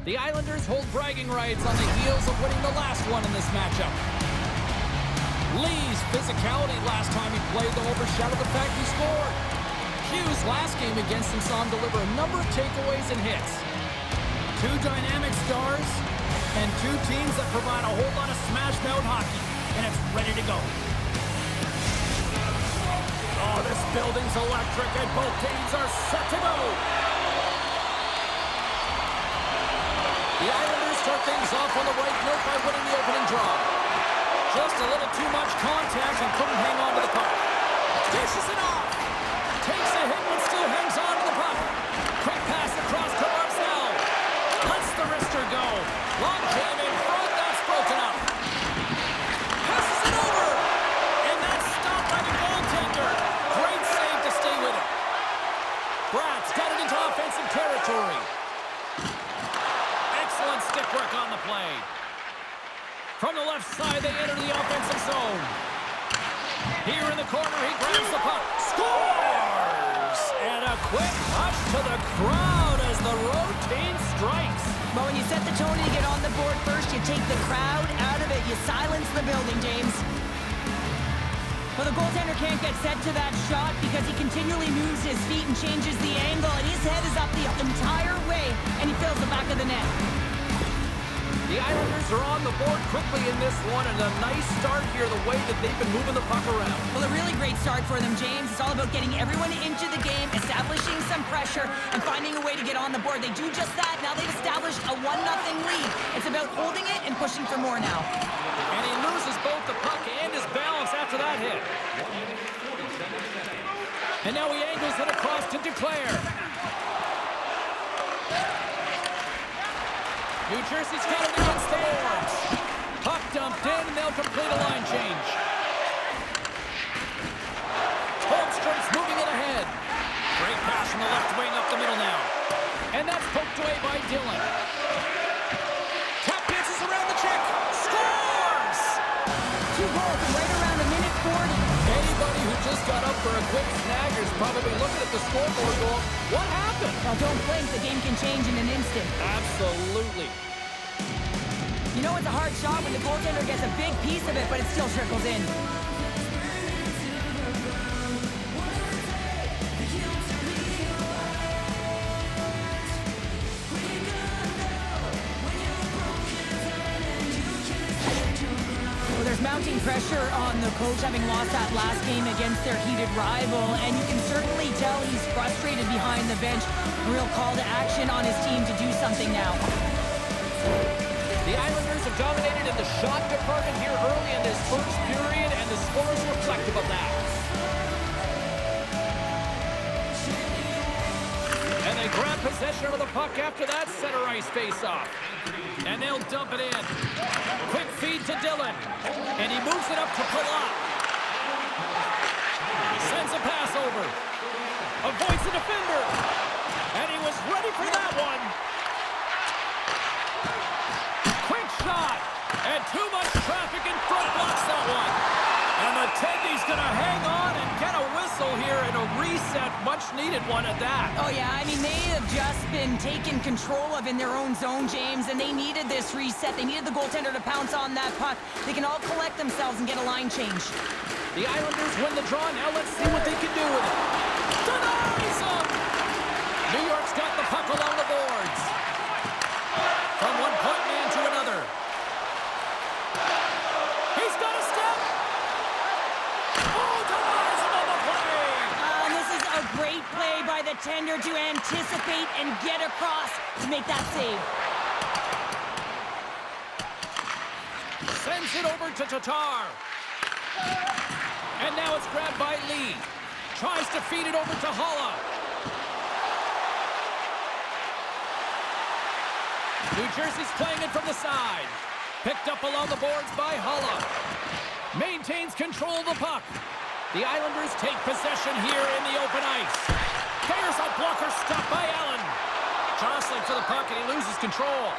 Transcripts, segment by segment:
The Islanders hold bragging rights on the heels of winning the last one in this matchup. Lee's physicality last time he played though overshadowed the fact he scored. Hughes' last game against him saw him deliver a number of takeaways and hits. Two dynamic stars and two teams that provide a whole lot of smash-mouth hockey, and it's ready to go. Oh, this building's electric, and both teams are set to go. The Islanders start things off on the right note by winning the opening draw. Just a little too much contact and couldn't hang on to the puck. Dishes it off. Takes a hit but still hangs on to the puck. Quick pass across to Marcel. Lets the wrister go. Long jam in front, that's broken up. Passes it over. And that's stopped by the goaltender. Great save to stay with it. Bratt's got it into offensive territory. Excellent stick work on the play. From the left side, they enter the offensive zone. Here in the corner, he grabs the puck. Scores! And a quick rush to the crowd as the road team strikes. But when you set the tone and you get on the board first, you take the crowd out of it. You silence the building, James. Well, the goaltender can't get set to that shot because he continually moves his feet and changes the angle, and his head is up the entire way, and he fills the back of the net. The Islanders are on the board quickly in this one, and a nice start here the way that they've been moving the puck around. Well, a really great start for them, James. It's all about getting everyone into the game, establishing some pressure, and finding a way to get on the board. They do just that. Now they've established a 1-0 lead. It's about holding it and pushing for more now. And he loses both the puck and his balance after that hit. And now he angles it across to Duclair. New Jersey's got it against the boards. Puck dumped in, and they'll complete a line change. Holmstrom's moving it ahead. Great pass from the left wing up the middle now. And that's poked away by Dillon. Tap dances around the check. Scores! 2 goals in right around a minute 40. Anybody who just got up for a quick snag is probably looking at the scoreboard going, what happened? Now don't blink, the game can change in an instant. Absolutely. You know it's a hard shot when the goaltender gets a big piece of it, but it still trickles in. Well, there's mounting pressure on the coach, having lost that last game against their heated rival, and you can certainly tell he's frustrated behind the bench. A real call to action on his team to do something now. The Islanders have dominated in the shot department here early in this first period, and the score is reflective of that. And they grab possession of the puck after that center ice face-off. And they'll dump it in. Quick feed to Dillon. And he moves it up to Palat. Sends a pass over. Avoids the defender. And he was ready for that one. Quick shot. And too much traffic in front blocks that one. And the Tendy's going to hang on and get a whistle here and a reset. Much needed one at that. Oh, yeah. I mean, they have just been taken control of in their own zone, James, and they needed this reset. They needed the goaltender to pounce on that puck. They can all collect themselves and get a line change. The Islanders win the draw. Now let's see what they can do with it. Denies them! New York's got the puck along the boards. From one point man to another. He's got a step. Oh, denies him on the play. And this is a great play by the tender to anticipate and get across to make that save. Sends it over to Tatar. And now it's grabbed by Lee. Tries to feed it over to Holla. New Jersey's playing it from the side. Picked up along the boards by Holla. Maintains control of the puck. The Islanders take possession here in the open ice. There's a blocker stop by Allen. Jostling for the puck, and he loses control.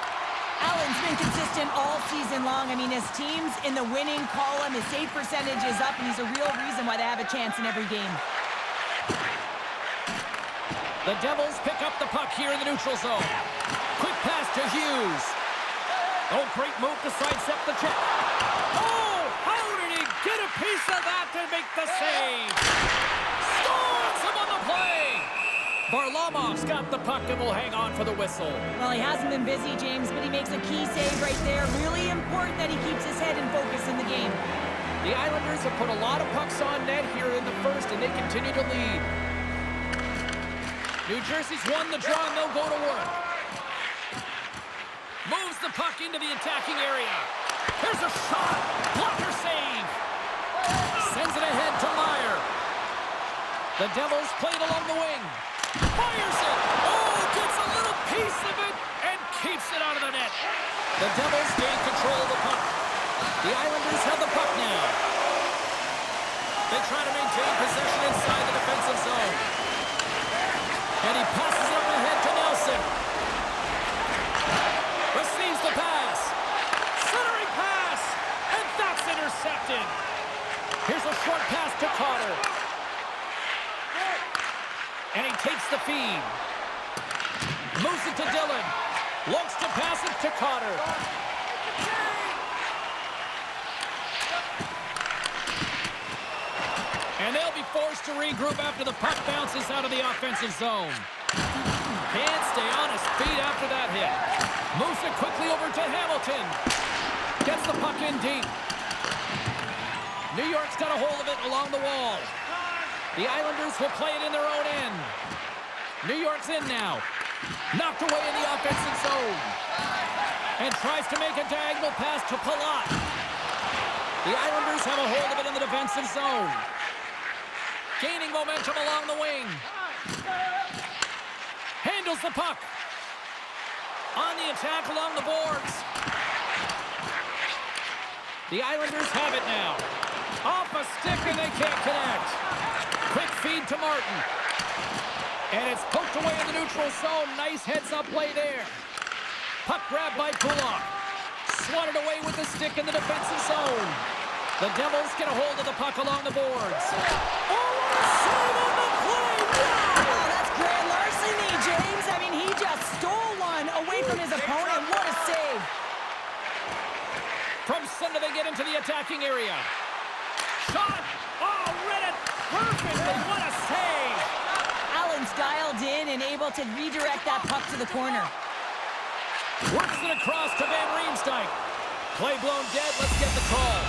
Allen's been consistent all season long. I mean, his team's in the winning column. His save percentage is up, and he's a real reason why they have a chance in every game. The Devils pick up the puck here in the neutral zone. Quick pass to Hughes. Oh, great move to sidestep the check. Oh, how did he get a piece of that to make the save? Scores him on the play. Varlamov's got the puck and will hang on for the whistle. Well, he hasn't been busy, James, but he makes a key save right there. Really important that he keeps his head in focus in the game. The Islanders have put a lot of pucks on net here in the first, and they continue to lead. New Jersey's won the draw, and they'll go to work. Moves the puck into the attacking area. Here's a shot. Blocker save. Sends it ahead to Meyer. The Devils play it along the wing. Fires it. Oh, gets a little piece of it and keeps it out of the net. The Devils gain control of the puck. The Islanders have the puck now. They try to maintain possession inside the defensive zone. And he passes it up ahead to Nelson. Receives the pass. Centering pass. And that's intercepted. Here's a short pass to Carter. And he takes the feed. Moves it to Dillon. Looks to pass it to Carter. And they'll be forced to regroup after the puck bounces out of the offensive zone. Can't stay on his feet after that hit. Moves it quickly over to Hamilton. Gets the puck in deep. New York's got a hold of it along the wall. The Islanders will play it in their own end. New York's in now. Knocked away in the offensive zone. And tries to make a diagonal pass to Palat. The Islanders have a hold of it in the defensive zone. Gaining momentum along the wing. Handles the puck. On the attack along the boards. The Islanders have it now. Off a stick and they can't connect. Quick feed to Martin. And it's poked away in the neutral zone. Nice heads-up play there. Puck grabbed by Kulak. Swatted away with the stick in the defensive zone. The Devils get a hold of the puck along the boards. Oh, what a save on the play! Wow! Oh, that's grand larceny, James. I mean, he just stole one away from his opponent. What a save. From center, they get into the attacking area. Shot! Oh, read it perfectly. What a save! Allen's dialed in and able to redirect that puck to the corner. Works it across to Van Riemsdyk. Play blown dead. Let's get the call.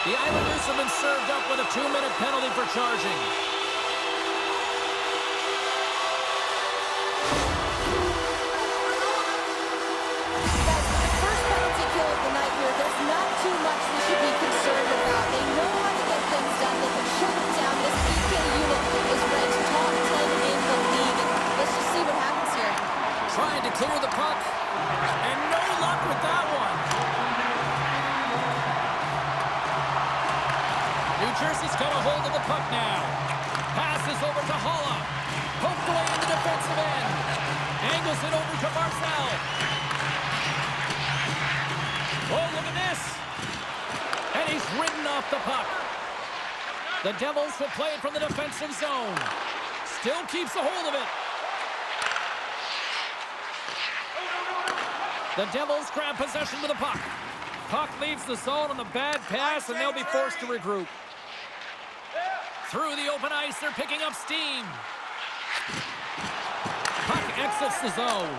The Islanders have been served up with a 2-minute penalty for charging. The first penalty kill of the night here. There's not too much we should be concerned about. They know how to get things done. They can shut it down. This PK unit is ranked top 10 in the league. Let's just see what happens here. Trying to clear the puck. And no luck with that one. New Jersey's got a hold of the puck now. Passes over to Holla. Poked away in the defensive end. Angles it over to Barzal. Oh, look at this. And he's ridden off the puck. The Devils will play it from the defensive zone. Still keeps a hold of it. The Devils grab possession of the puck. Puck leaves the zone on the bad pass, and they'll be forced to regroup. Through the open ice, they're picking up steam. Puck exits the zone.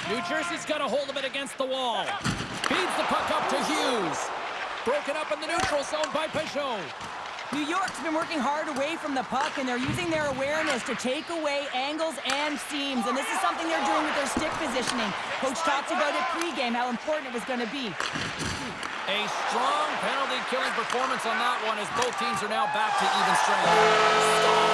New Jersey's got a hold of it against the wall. Feeds the puck up to Hughes. Broken up in the neutral zone by Peugeot. New York's been working hard away from the puck, and they're using their awareness to take away angles and seams. And this is something they're doing with their stick positioning. Coach talked about it pregame, how important it was going to be. A strong penalty-killing performance on that one as both teams are now back to even strength.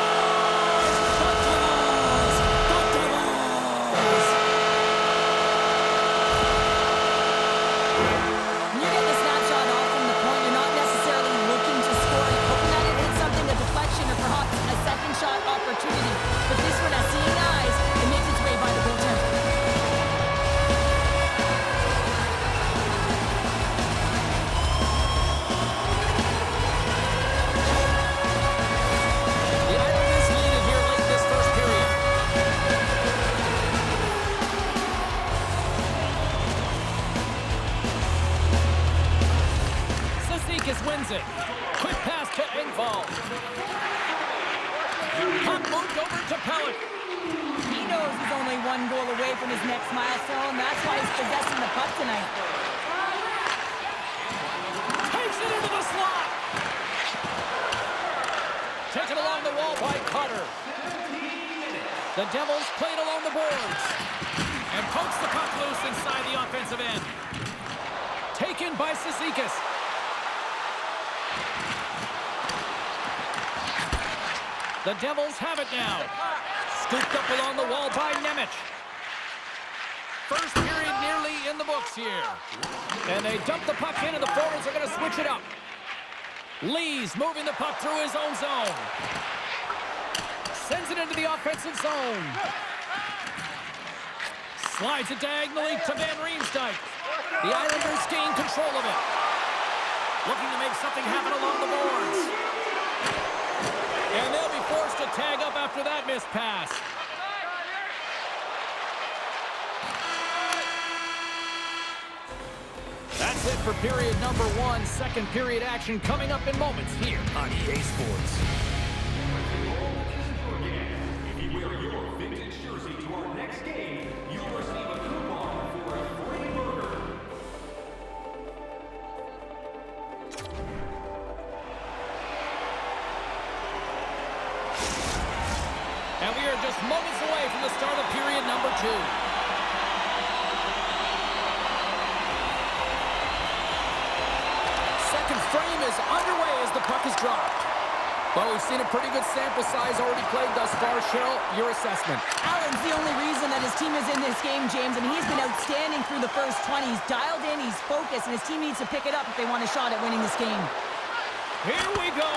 wins it. Quick pass to Engvall. Puck moved over to Pellet. He knows he's only one goal away from his next milestone. That's why he's possessing the puck tonight. Takes it into the slot. Taken along the wall by Cutter. The Devils played along the boards. And pokes the puck loose inside the offensive end. Taken by Cizikas. The Devils have it now. Scooped up along the wall by Nemec. First period nearly in the books here. And they dump the puck in, and the forwards are going to switch it up. Lee's moving the puck through his own zone. Sends it into the offensive zone. Slides it diagonally to Van Riemsdyk. The Islanders gain control of it. Looking to make something happen along the boards. And they'll be forced to tag up after that missed pass. That's it for period number 1. Second period action coming up in moments here on EA Sports. If you wear your vintage jersey to our next game, you'll receive a coupon for a free burger. And we are just moments away from the start of period number 2. Second frame is underway as the puck is dropped. Well, we've seen a pretty good sample size already played thus far. Cheryl, your assessment. Allen's the only reason that his team is in this game, James, and he's been outstanding through the first 20. He's dialed in, he's focused, and his team needs to pick it up if they want a shot at winning this game. Here we go.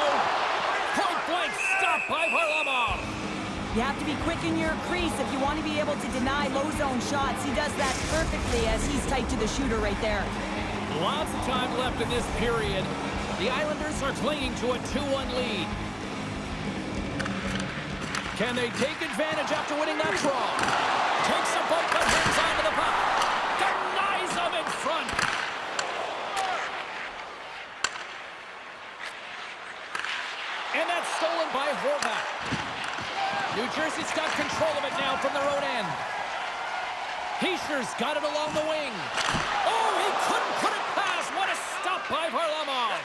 Point blank stop by Varlamov. You have to be quick in your crease if you want to be able to deny low zone shots. He does that perfectly as he's tight to the shooter right there. Lots of time left in this period. The Islanders are clinging to a 2-1 lead. Can they take advantage after winning that draw? Takes a bump but hangs onto the puck. Denies them in front. And that's stolen by Horvat. New Jersey's got control of it now from their own end. Heischer's got it along the wing. Oh, he couldn't put it past. What a stop by Varlamov.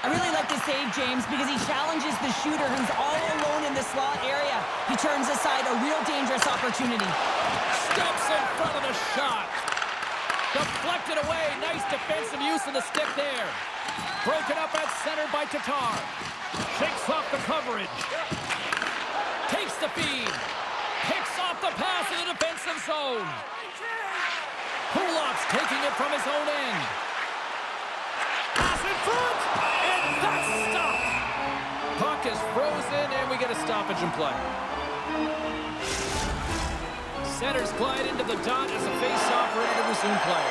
I really like this save, James, because he challenges the shooter who's all alone in the slot area. He turns aside a real dangerous opportunity. Steps in front of the shot. Deflected away. Nice defensive use of the stick there. Broken up at center by Tatar. Shakes off the coverage. Takes the feed. Picks off the pass in the defensive zone. Pulov's taking it from his own end. Pass in front. And that's stopped. Puck is frozen, and we get a stoppage in play. Centers glide into the dot as a face-off ready to resume play.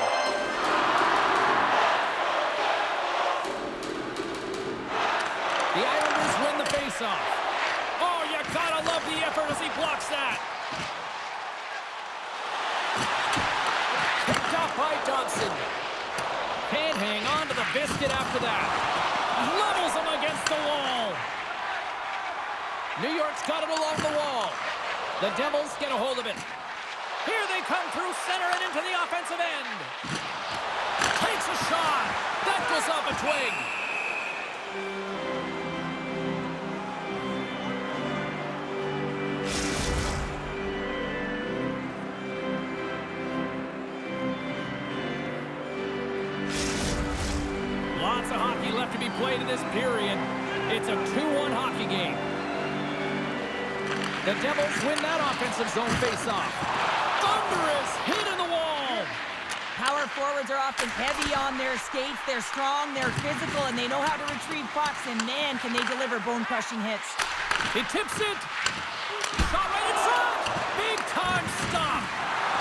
The Islanders win the face-off. Oh, you gotta love the effort as he blocks that. Picked up by Johnson. Can't hang on to the biscuit after that. Levels him against the wall. New York's got it along the wall. The Devils get a hold of it. Here they come through center and into the offensive end. Takes a shot. That goes off a twig. Lots of hockey left to be played in this period. It's a 2-1 hockey game. The Devils win that offensive zone face-off. Thunderous hit in the wall. Power forwards are often heavy on their skates. They're strong, they're physical, and they know how to retrieve pucks. And man, can they deliver bone-crushing hits. He tips it. Shot right in front. Big-time stop.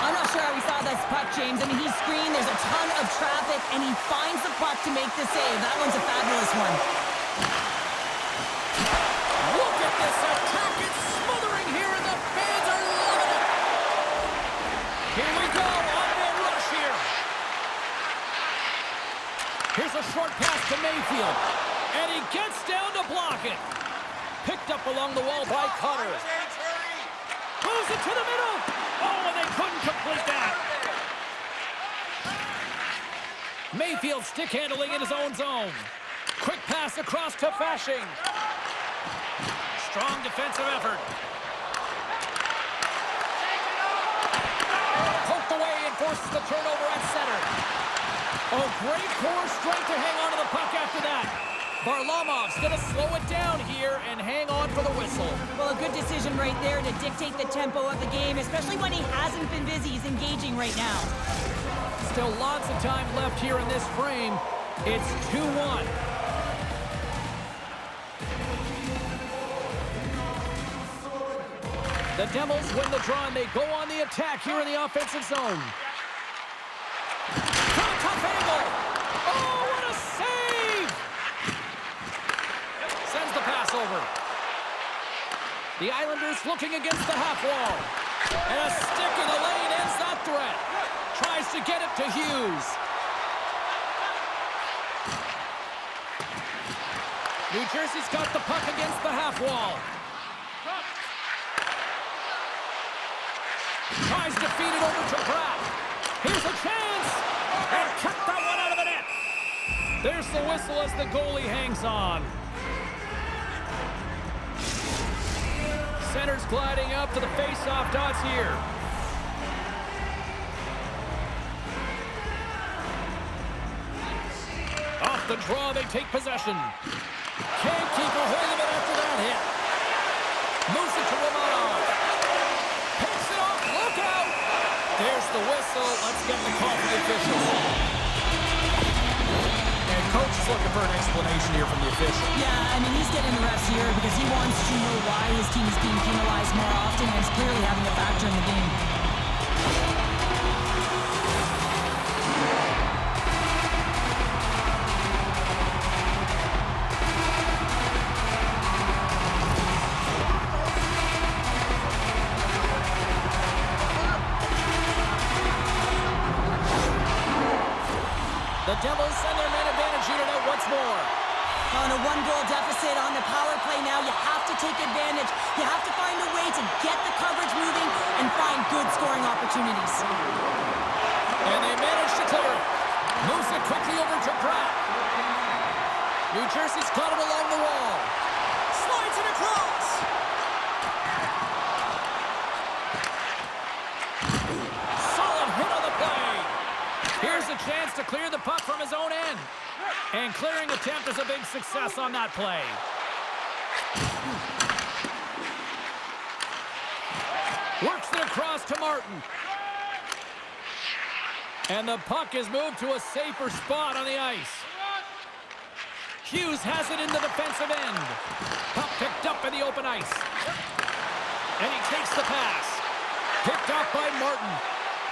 I'm not sure how we saw this puck, James. I mean, he's screened, there's a ton of traffic, and he finds the puck to make the save. That one's a fabulous one. Look at this attack. It's smothering here, and the fans are loving it. Here we go. On-man rush here. Here's a short pass to Mayfield. And he gets down to block it. Picked up along the wall by Cutter. Moves it to the middle. Oh, and they couldn't complete that. Mayfield stick handling in his own zone. Quick pass across to Fasching. Strong defensive effort. Poked away and forces the turnover at center. Oh, great core strength to hang on to the puck after that. Varlamov's going to slow it down here and hang on for the whistle. Well, a good decision right there to dictate the tempo of the game, especially when he hasn't been busy. He's engaging right now. Still lots of time left here in this frame. It's 2-1. The Devils win the draw, and they go on the attack here in the offensive zone. From a tough angle. Oh, what a save! Sends the pass over. The Islanders looking against the half wall. And a stick in the lane ends that threat. Tries to get it to Hughes. New Jersey's got the puck against the half wall. Tries to feed it over to Pratt. Here's a chance. And cut that one out of the net. There's the whistle as the goalie hangs on. Center's gliding up to the face-off dots here. Off the draw, they take possession. Can't keep a hold of it after that hit. Moves it to Romanov. Picks it off, look out! There's the whistle. Let's get the call from the officials. And coach is looking for an explanation here from the official. Yeah, I mean, he's getting the refs here because he wants to know why his team is being penalized more often, and it's clearly having a factor in the game. The Devils send their man advantage unit out once more. On a one-goal deficit on the power play now, you have to take advantage. You have to find a way to get the coverage moving and find good scoring opportunities. And they manage to clear it. Moves it quickly over to Pratt. New Jersey's got it along the wall. Slides it across. Solid hit on the play. Here's a chance to clear the puck from his own end. And clearing attempt is a big success on that play. Works it across to Martin. And the puck is moved to a safer spot on the ice. Hughes has it in the defensive end. Puck picked up in the open ice. And he takes the pass. Picked up by Martin.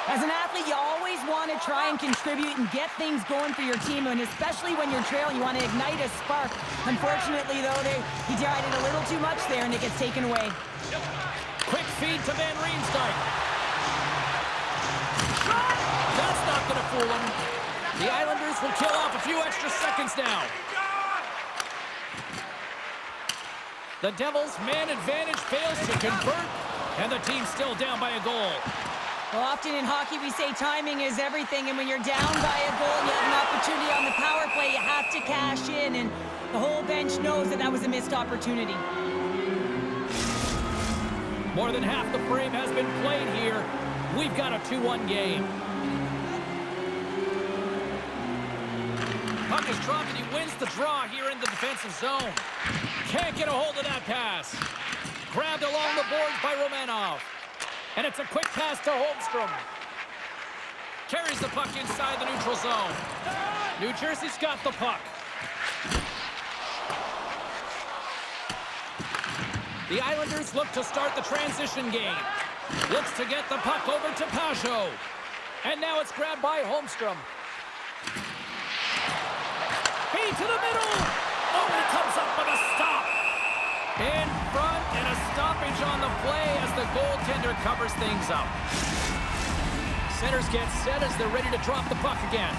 As an athlete, you always want to try and contribute and get things going for your team, and especially when you're trailing, you want to ignite a spark. Unfortunately, though, he tried it a little too much there, and it gets taken away. Quick feed to Van Riemsdyk. Shot! That's not going to fool him. The Islanders will kill off a few extra seconds now. The Devils' man advantage fails to convert, and the team's still down by a goal. Well, often in hockey, we say timing is everything, and when you're down by a goal and you have an opportunity on the power play, you have to cash in, and the whole bench knows that that was a missed opportunity. More than half the frame has been played here. We've got a 2-1 game. Puck is dropped, and he wins the draw here in the defensive zone. Can't get a hold of that pass. Grabbed along the boards by Romanov. And it's a quick pass to Holmstrom. Carries the puck inside the neutral zone. New Jersey's got the puck. The Islanders look to start the transition game. Looks to get the puck over to Pajot. And now it's grabbed by Holmstrom. Feed to the middle. Oh, he comes up with a stop. In front, and a stoppage on the play as the goaltender covers things up. Centers get set as they're ready to drop the puck again.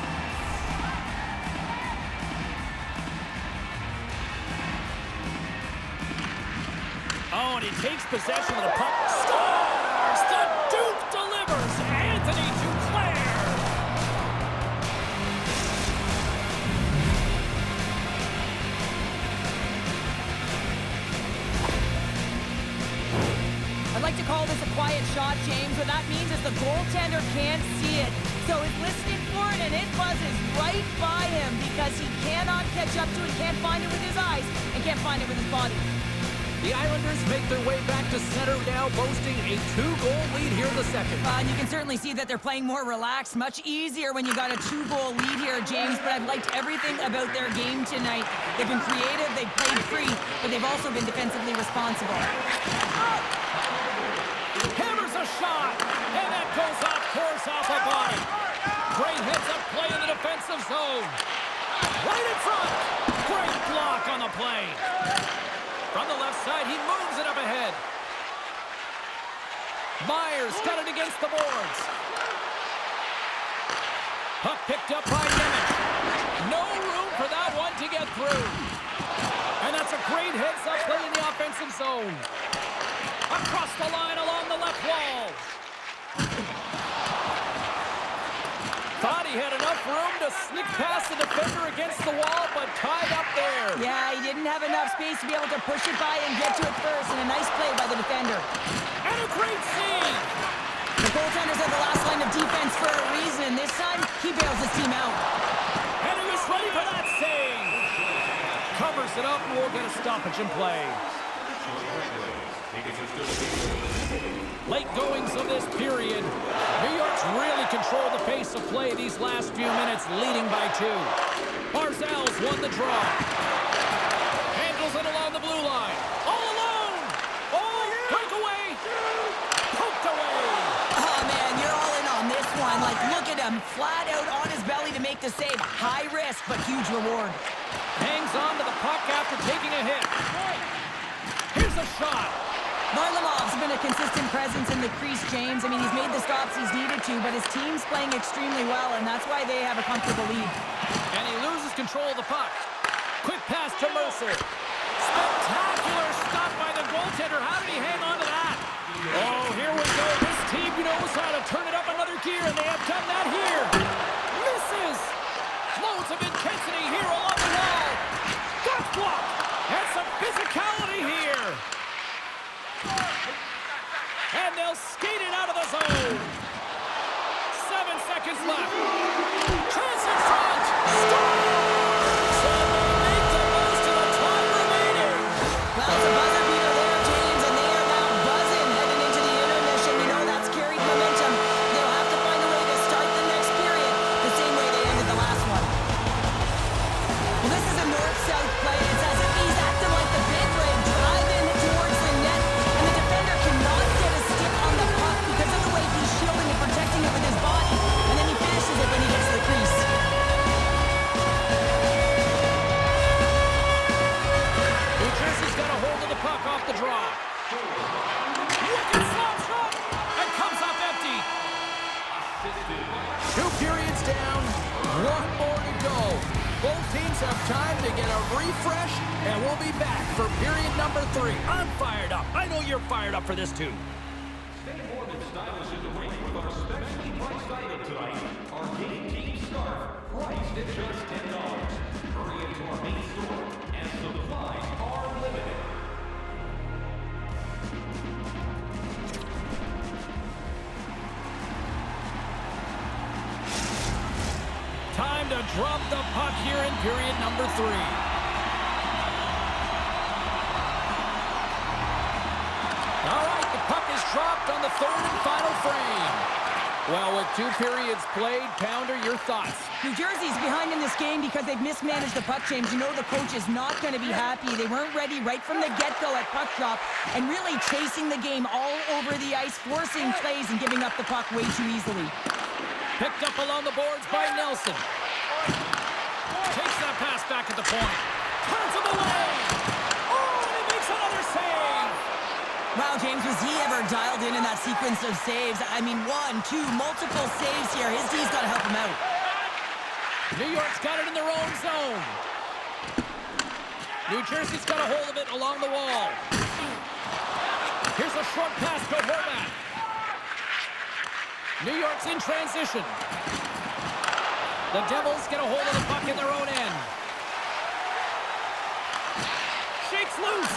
but he takes possession of the puck. Scores! The Duke delivers! Anthony Duclair! I'd like to call this a quiet shot, James. What that means is the goaltender can't see it. So he's listening for it, and it buzzes right by him because he cannot catch up to it, can't find it with his eyes, and can't find it with his body. The Islanders make their way back to center now, boasting a 2-goal lead here in the second. And you can certainly see that they're playing more relaxed, much easier when you got a 2-goal lead here, James, but I've liked everything about their game tonight. They've been creative, they've played free, but they've also been defensively responsible. Hammers a shot, and that goes off course off a body. Great heads-up play in the defensive zone. Right in front. Great block on the play. From the left side, he moves it up ahead. Myers got it against the boards. Puck picked up by Nemec. No room for that one to get through. And that's a great heads-up play in the offensive zone. Across the line along the left wall. Thought he had enough room to sneak past the defender against the wall, but tied up there. Yeah, he didn't have enough space to be able to push it by and get to it first, and a nice play by the defender. And a great save. The goaltenders are the last line of defense for a reason. This time, he bails his team out. And he was ready for that save. Covers it up, and we'll get a stoppage in play. Late goings of this period. New York's really controlled the pace of play these last few minutes, leading by 2. Barzal's won the draw. Handles it along the blue line. All alone! Oh, breakaway! Poked away! Oh, man, you're all in on this one. Like, look at him, flat out on his belly to make the save. High risk, but huge reward. Hangs on to the puck after taking a hit. Here's a shot. Varlamov's been a consistent presence in the crease, James. I mean, he's made the stops he's needed to, but his team's playing extremely well, and that's why they have a comfortable lead. And he loses control of the puck. Quick pass to Mercer. Spectacular stop by the goaltender. How did he hang on to that? Oh, here we go. This team knows how to turn it up another gear, and they have done that here. Misses. Loads of intensity here along the wall. Got blocked. And some physicality here. And they'll skate it out of the zone. 7 seconds left. Chance in front. Scores! And they make the most of the time remaining. Well, it's a buzzer beater there, James, and they are now buzzing heading into the intermission. You know that's carried momentum. They'll have to find a way to start the next period the same way they ended the last one. Well, this is a north-south play. It's as if he's acting like the big rig, driving towards the net, and the defender cannot get a stick on the puck because of the way he's shielding and protecting it with his body, and then he finishes it when he gets to the crease. New Jersey's got a hold of the puck off the draw. Wicked slap shot, and comes up empty. 2 periods down, 1 more to go. Both teams have time to get a refresh, and we'll be back for period number 3. I'm fired up. I know you're fired up for this too. Stay warm and stylish in the rink with our specially priced item tonight. Our game team scarf, priced at just $10. Hurry into our main store, and supplies are limited. Time to drop the puck here in period number 3. All right, the puck is dropped on the 3rd and final frame. Well, with 2 periods played, Pounder, your thoughts? New Jersey's behind in this game because they've mismanaged the puck, James. You know the coach is not going to be happy. They weren't ready right from the get-go at puck drop and really chasing the game all over the ice, forcing plays and giving up the puck way too easily. Picked up along the boards by Nelson. Takes that pass back at the point. Turns him away. Oh, and he makes another save. Wow, James, was he ever dialed in that sequence of saves? I mean, 1, 2, multiple saves here. His D's got to help him out. New York's got it in their own zone. New Jersey's got a hold of it along the wall. Here's a short pass to Horvat. New York's in transition. The Devils get a hold of the puck in their own end. Shakes loose.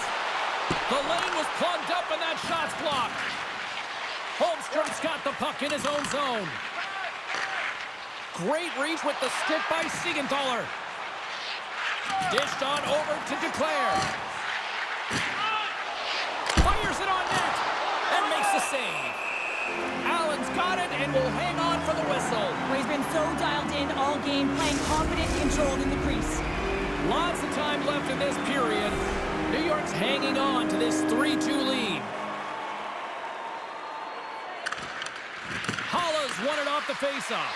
The lane was plugged up and that shot's blocked. Holmstrom's got the puck in his own zone. Great reach with the stick by Siegenthaler. Dished on over to Duclair. Fires it on net and makes the save. Allen's got it and will hang on for the whistle. He's been so dialed in all game, playing confident, controlled in the crease. Lots of time left in this period. New York's hanging on to this 3-2 lead. Halla's won it off the faceoff.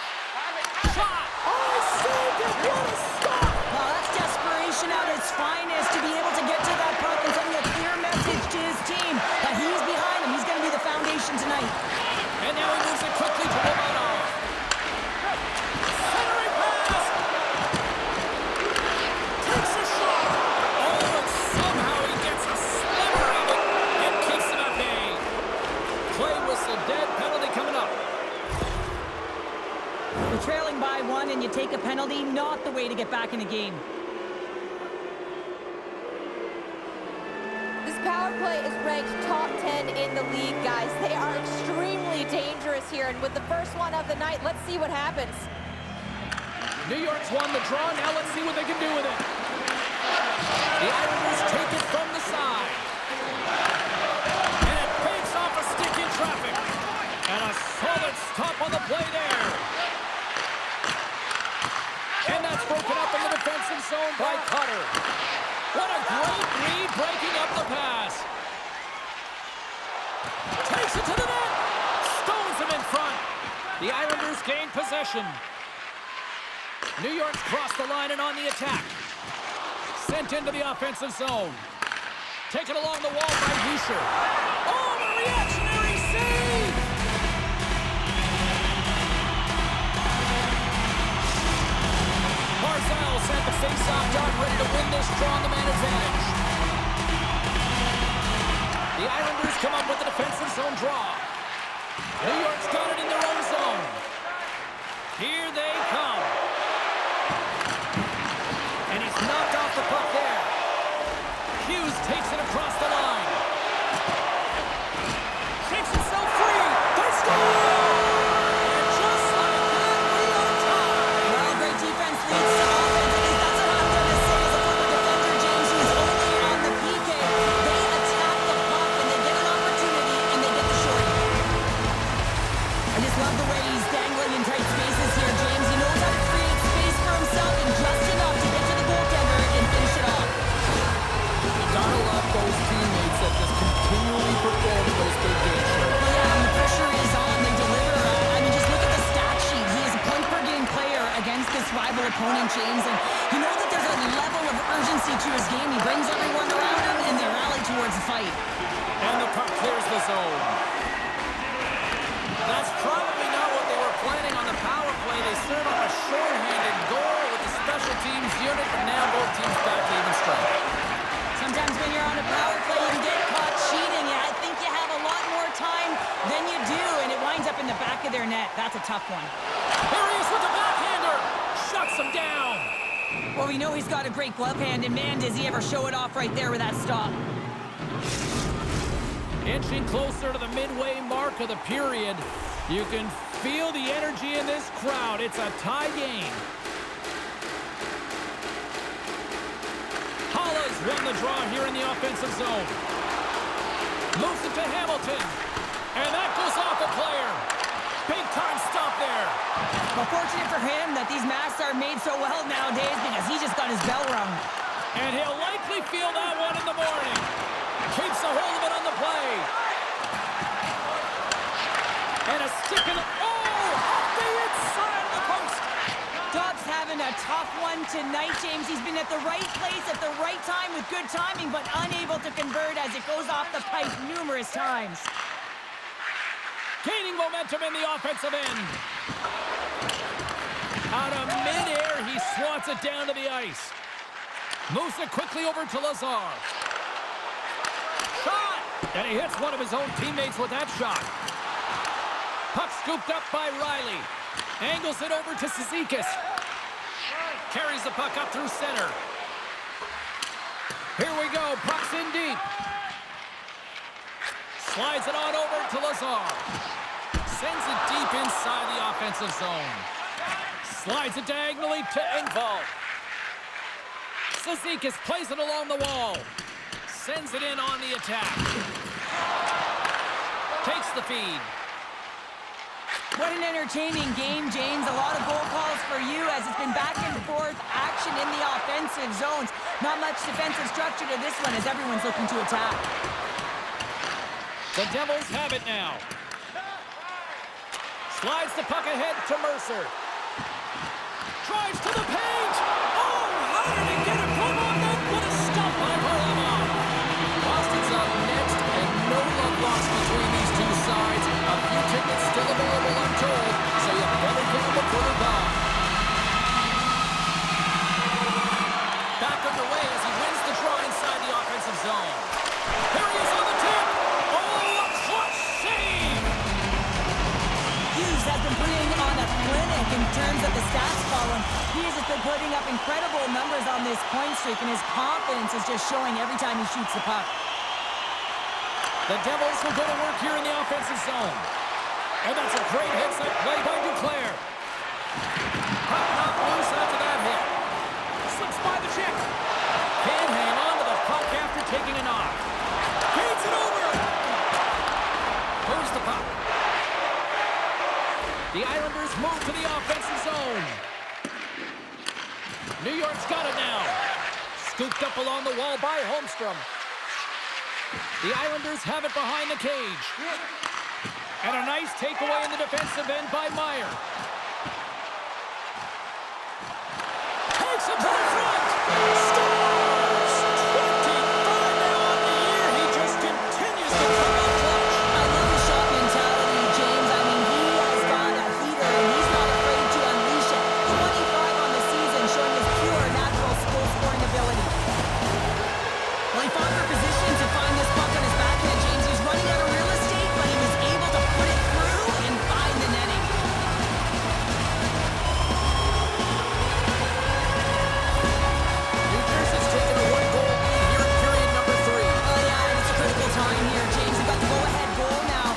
Shot! Oh, he saved it! What a stop! Well, that's desperation at its finest to be able to get to that puck and sending a clear message to his team that he's behind him. He's going to be the foundation tonight. And now he moves it quickly to Romanov. Centering pass! Takes a shot! Oh, and somehow he gets a sliver of it and keeps him at bay. Play whistle dead, penalty coming up. You're trailing by one and you take a penalty, not the way to get back in the game. This power play is ranked top 10 in the league, guys. They are extremely dangerous here, and with the first one of the night, let's see what happens. New York's won the draw. Now let's see what they can do with it. The Islanders take it from the side. And it banks off a stick in traffic. And a solid stop on the play there. And that's broken up in the defensive zone by Cutter. What a great read breaking up the pass. Takes it to the net. Stones him in front. The Islanders gain possession. New York's crossed the line and on the attack. Sent into the offensive zone. Taken along the wall by Hischier. Oh, the reactionary save! Barzal sent the face-off dart, ready to win this draw on the man advantage. The Islanders come up with the defensive zone draw. New York's got it in their own zone. Here they come. And he's knocked off the puck there. Hughes takes it across the line. Shakes himself free. They score! And just like that, we are tied. Well, great defense leads to offense. At least that's what I'm going to say as a former defender, James. He's only on the PK. They attack the puck and they get an opportunity and they get the shorty. I just love the way he's dangling in tight spaces here, James. He knows how to create space for himself and just enough to get to the goaltender and finish it off. You gotta love those teammates that just continually perform in those big games. Well, yeah, when the pressure is on, they deliver. I mean, just look at the stat sheet. He is a point-per-game player against this rival opponent, James, and you know that there's a level of urgency to his game. He brings everyone around him, and they rally towards the fight. And the puck clears the zone. That's probably not what they were planning on the power play. They serve up a shorthanded goal with the special teams unit, but now both teams back to even strength. Sometimes when you're on a power play, you get caught cheating. I think you have a lot more time than you do, and it winds up in the back of their net. That's a tough one. Here he is with the backhander. Shuts him down. Well, we know he's got a great glove hand, and man, does he ever show it off right there with that stop. Inching closer to the midway mark of the period. You can feel the energy in this crowd. It's a tie game. Halla's won the draw here in the offensive zone. Moves it to Hamilton. And that goes off a player. Big time stop there. Well, fortunate for him that these masks are made so well nowadays because he just got his bell rung. And he'll likely feel that one in the morning. Keeps a hold of it on the play. And a stick in the... Oh! Off the inside of the post! Dobbs having a tough one tonight, James. He's been at the right place at the right time with good timing, but unable to convert as it goes off the pipe numerous times. Gaining momentum in the offensive end. Out of midair, he swats it down to the ice. Moves it quickly over to Lazar. Shot! And he hits one of his own teammates with that shot. Puck scooped up by Riley. Angles it over to Cizikas. Carries the puck up through center. Here we go. Puck's in deep. Slides it on over to Lazar. Sends it deep inside the offensive zone. Slides it diagonally to Engvall. Cizikas plays it along the wall. Sends it in on the attack. Takes the feed. What an entertaining game, James. A lot of goal calls for you as it's been back and forth action in the offensive zones. Not much defensive structure to this one as everyone's looking to attack. The Devils have it now. Slides the puck ahead to Mercer. Drives to the paint. Oh, how did he get it from on that? What a stop by Varlamov. Boston's up next, and no love lost between these two sides. A few tickets still available, I'm told, so you better get them before they're gone. Back underway as he wins the draw inside the offensive zone. Here he is on the tip. Oh, a clutch save. Hughes has been putting on a clinic in terms of the stats column. He has been putting up incredible numbers on this point streak, and his confidence is just showing every time he shoots the puck. The Devils will go to work here in the offensive zone. And that's a great hit-set play by Duclair. Puck not loose after that hit. Slips by the check. Can't hang on to the puck after taking a knock. Feeds it over. Moves the puck. The Islanders move to the offensive zone. New York's got it now. Scooped up along the wall by Holmstrom. The Islanders have it behind the cage. And a nice takeaway in the defensive end by Meyer. Takes it to the front. Scores! 25 now on the year. He just continues to come up clutch. I love his shot mentality, James. I mean, he has got a heater, and he's not afraid to unleash it. 25 on the season, showing his pure, natural goal-scoring ability. Well, he fought for position to find this puck on his backhand, James. He's running out of real estate, but he was able to put it through and find the netting. New Jersey's taken a one-goal lead here in period number 3. Oh, yeah, and it's a critical time here, James. You've got the go-ahead goal now.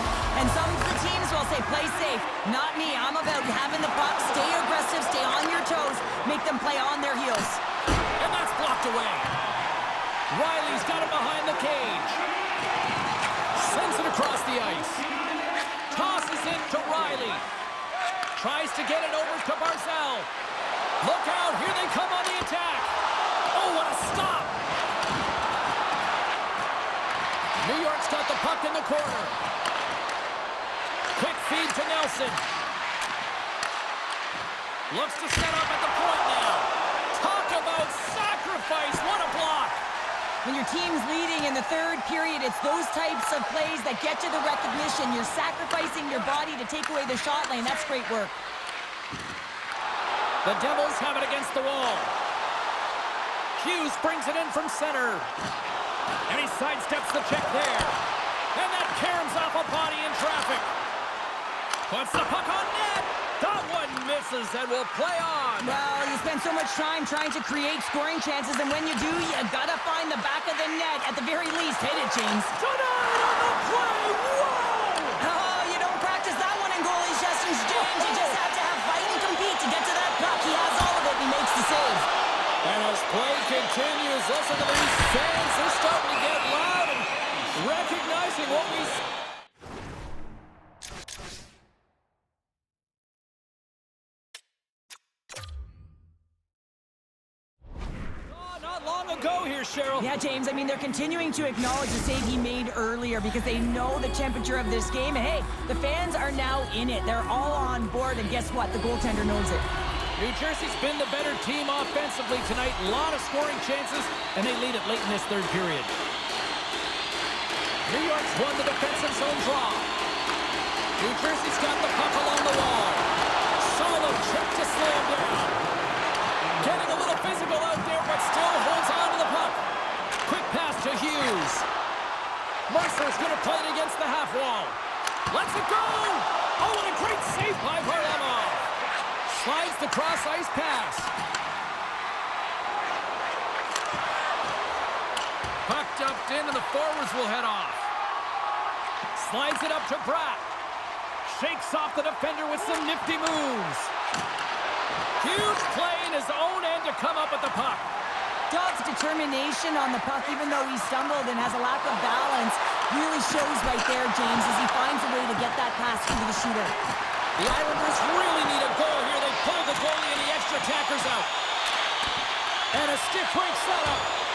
And some of the teams will say, play safe. Not me. I'm about having the puck, stay aggressive, stay on your toes, make them play on their heels. And that's blocked away. Riley's got it behind the cage. Sends it across the ice. Tosses it to Riley. Tries to get it over to Barzal. Look out, here they come on the attack. Oh, what a stop. New York's got the puck in the corner. Quick feed to Nelson. Looks to set up at the point now. Talk about sacrifice, what a block. When your team's leading in the third period, it's those types of plays that get you the recognition. You're sacrificing your body to take away the shot lane. That's great work. The Devils have it against the wall. Hughes brings it in from center. And he sidesteps the check there. And that caroms off a body in traffic. Puts the puck on net. That one misses and will play on. Well, you spend so much time trying to create scoring chances, and when you do, you gotta find the back of the net. At the very least, hit it, James. Denied on the play. Whoa! Oh, you don't practice that one in goalie sessions, James. You just have to have fight and compete to get to that puck. He has all of it, and he makes the save. And as play continues, listen to these fans. They're starting to get loud and recognizing what we see. Not long ago here, Cheryl. Yeah, James, I mean, they're continuing to acknowledge the save he made earlier because they know the temperature of this game. And hey, the fans are now in it. They're all on board, and guess what? The goaltender knows it. New Jersey's been the better team offensively tonight. A lot of scoring chances, and they lead it late in this third period. New York's won the defensive zone draw. New Jersey's got the puck along the wall. Solid check to slow him down. Getting a little physical out there, but still holds on to the puck. Quick pass to Hughes. Mercer's Slides the cross-ice pass. Puck dumped in, and the forwards will head off. Slides it up to Bratt. Shakes off the defender with some nifty moves. Huge play in his own end to come up with the puck. Dodd's determination on the puck, even though he stumbled and has a lack of balance, really shows right there, James, as he finds a way to get that pass into the shooter. The Islanders really need a goal here. They pull the goalie and the extra attackers out. And a stick breaks that up.